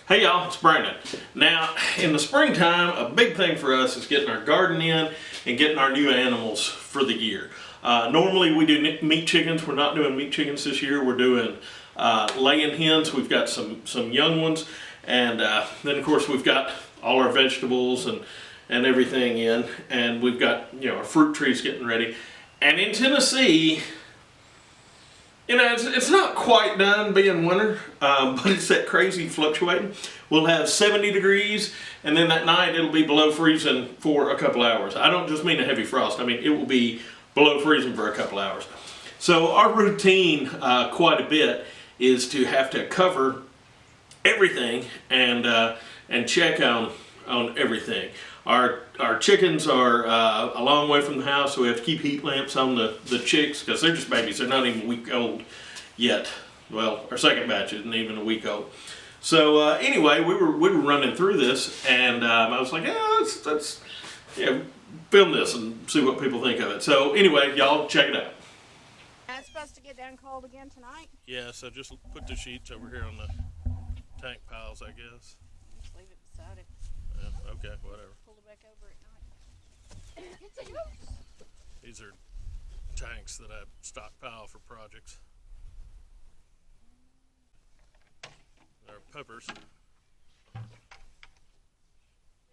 Hey y'all, it's Brandon. Now, in the springtime, a big thing for us is getting our garden in and getting our new animals for the year. Normally we do meat chickens. We're not doing meat chickens this year. We're doing laying hens. We've got some young ones, and then of course we've got all our vegetables and everything in, and we've got our fruit trees getting ready. And in Tennessee, it's not quite done being winter, but it's that crazy fluctuating. We'll have 70 degrees, and then that night it'll be below freezing for a couple hours. I don't just mean a heavy frost. I mean it will be below freezing for a couple hours. So our routine, quite a bit, is to have to cover everything and check on everything. Our chickens are a long way from the house, so we have to keep heat lamps on the chicks because they're just babies. They're not even a week old yet. Well, our second batch isn't even a week old. So anyway, we were running through this, and I was like, yeah, let's film this and see what people think of it. So anyway, y'all check it out. It's supposed to get down cold again tonight. Yeah, so just put the sheets over here on the tank piles, I guess. Just leave it beside it. Yeah, okay, whatever. Pull it back over at night. These are tanks that I stockpile for projects. They're peppers. There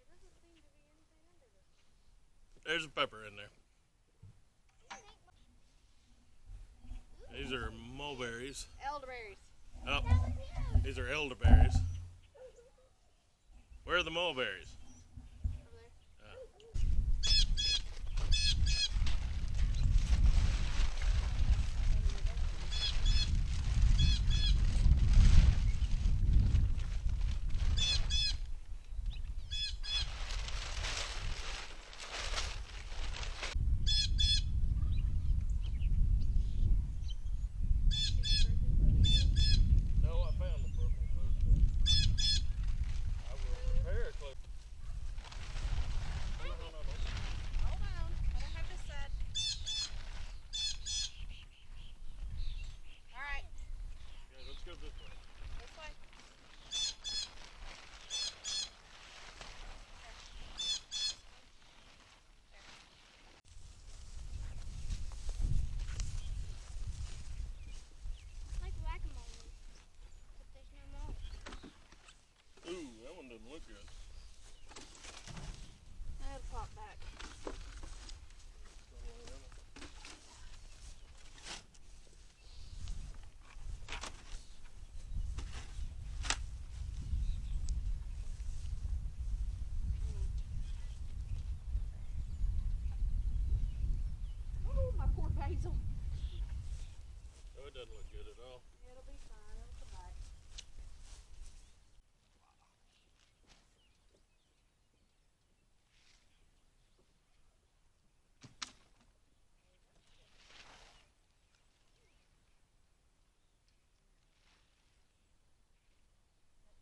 doesn't seem to be anything under this. There's a pepper in there. These are mulberries. Elderberries. Oh, these are elderberries. Where are the mulberries? Over there. No, I found the broken clothes. I will prepare a clothes. Hold on. I don't have this set. Alright. Yeah, let's go this way. This way. Like whack-a-mole. But there's no more. Ooh, that one doesn't look good. That'll pop back. Oh, my poor basil. Oh, it doesn't look good at all. It'll be fine. It'll come back.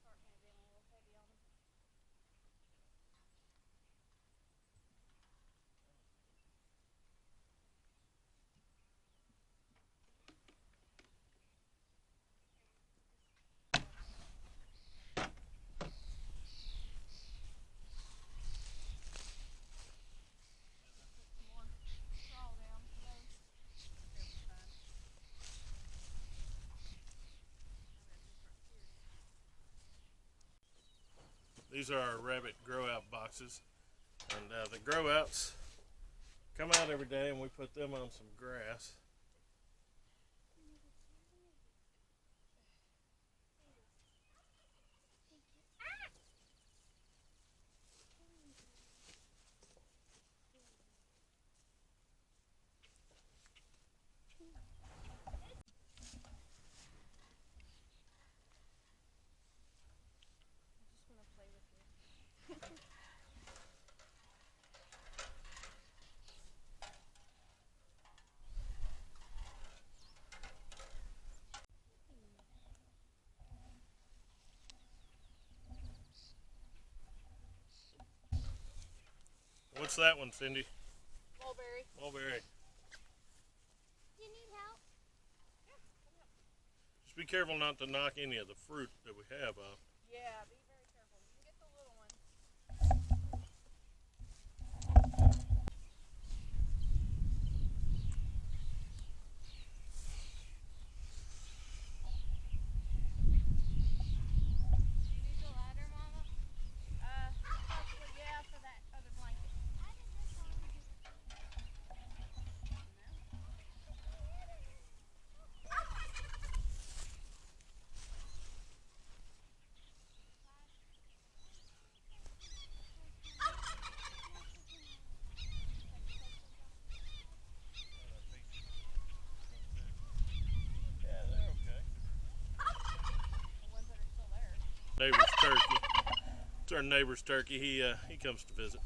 That cart may have been a little heavy on him. These are our rabbit grow out boxes, and the grow outs come out every day, and we put them on some grass. I'm just gonna play with you. What's that one, Cindy? Mulberry. Mulberry. Do you need help? Just be careful not to knock any of the fruit that we have off. Yeah, be very careful. You can get the little one. Do you need the ladder, Mama? Possibly, yeah, for that other blanket. How did this one get it? Yeah, they're okay. The ones that are still there. Neighbor's turkey. It's our neighbor's turkey. He comes to visit.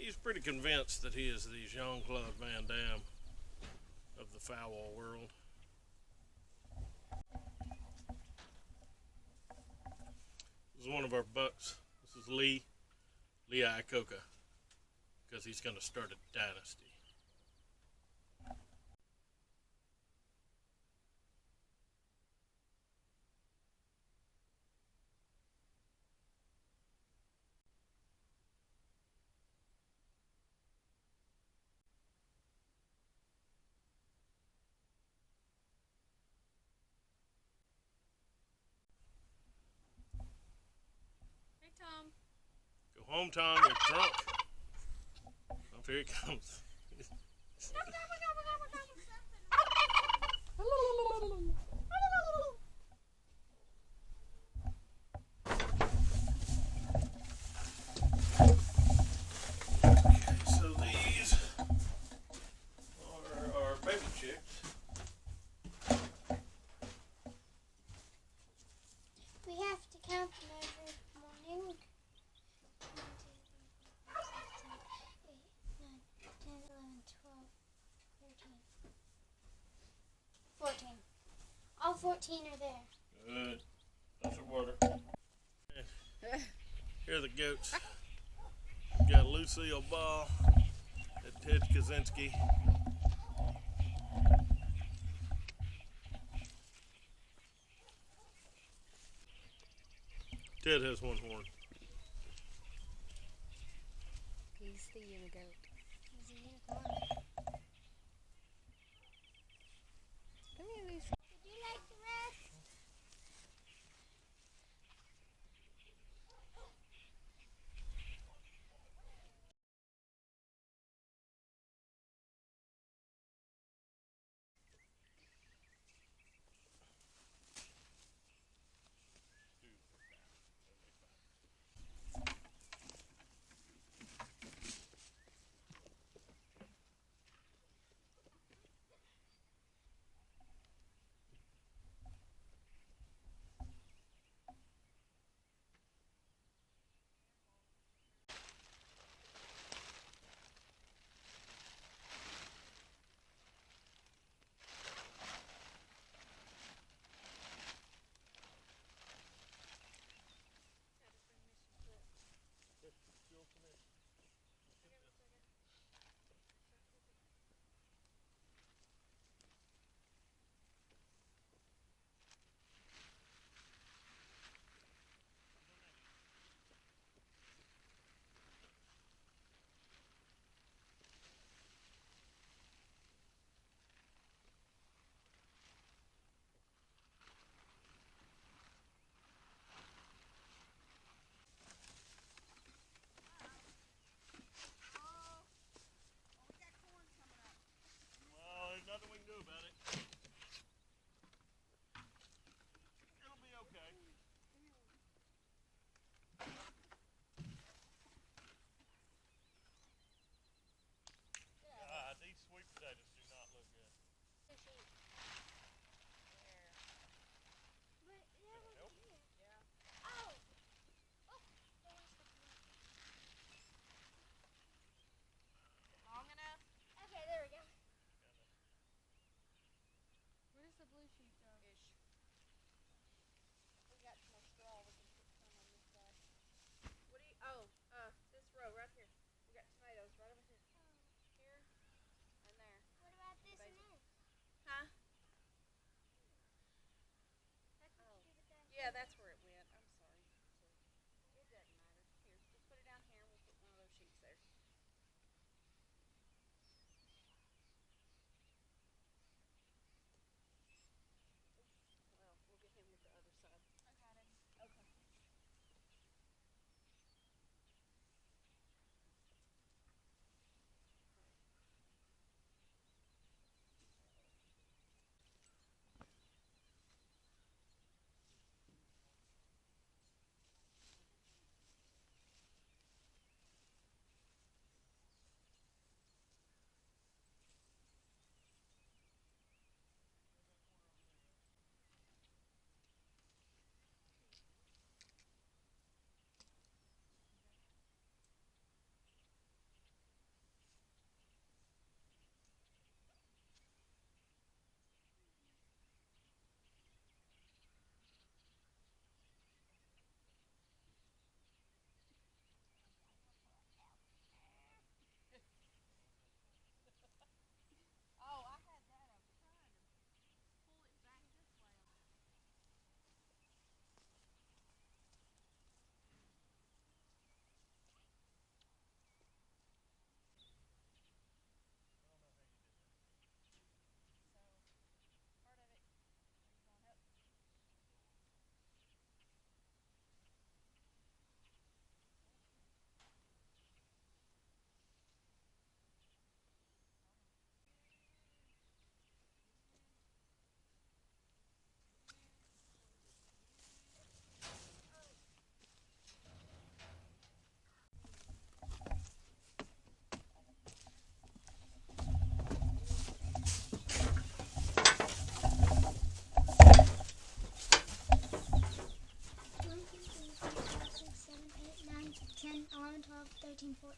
He's pretty convinced that he is the Jean-Claude Van Damme of the fowl world. This is one of our bucks. This is Lee Iacocca, because he's going to start a dynasty. Hey, Tom. Go home, Tom. You're drunk. Oh, here he comes. So these are our baby chicks. We have to count them every morning. 14. All 14 are there. Good. That's the water. Here are the goats. We got Lucille Ball and Ted Kaczynski. Ted has one horn. He's the unigoat. He's a unicorn. Come here, Lucy. Would you like to rest?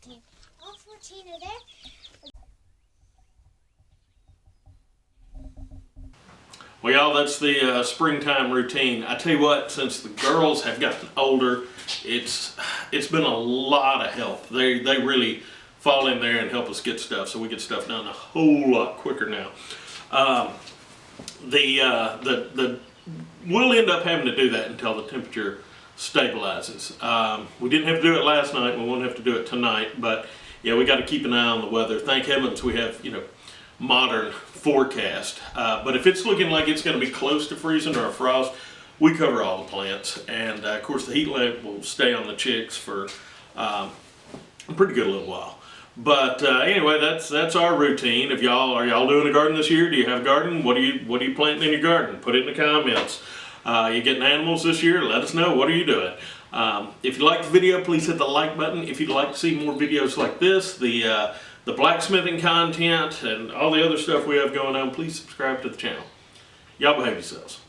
14. All 14 are there. Well, y'all, that's the springtime routine. I tell you what, since the girls have gotten older, it's been a lot of help. They really fall in there and help us get stuff, so we get stuff done a whole lot quicker now. We'll end up having to do that until the temperature stabilizes. We didn't have to do it last night, we won't have to do it tonight, but yeah, we got to keep an eye on the weather. Thank heavens we have, modern forecast. But if it's looking like it's going to be close to freezing or a frost, we cover all the plants. And of course the heat lamp will stay on the chicks for a pretty good little while. But anyway, that's our routine. If are y'all doing a garden this year? Do you have a garden? What are you planting in your garden? Put it in the comments. You getting animals this year? Let us know. What are you doing? If you like the video, please hit the like button. If you'd like to see more videos like this, the blacksmithing content and all the other stuff we have going on, please subscribe to the channel. Y'all behave yourselves.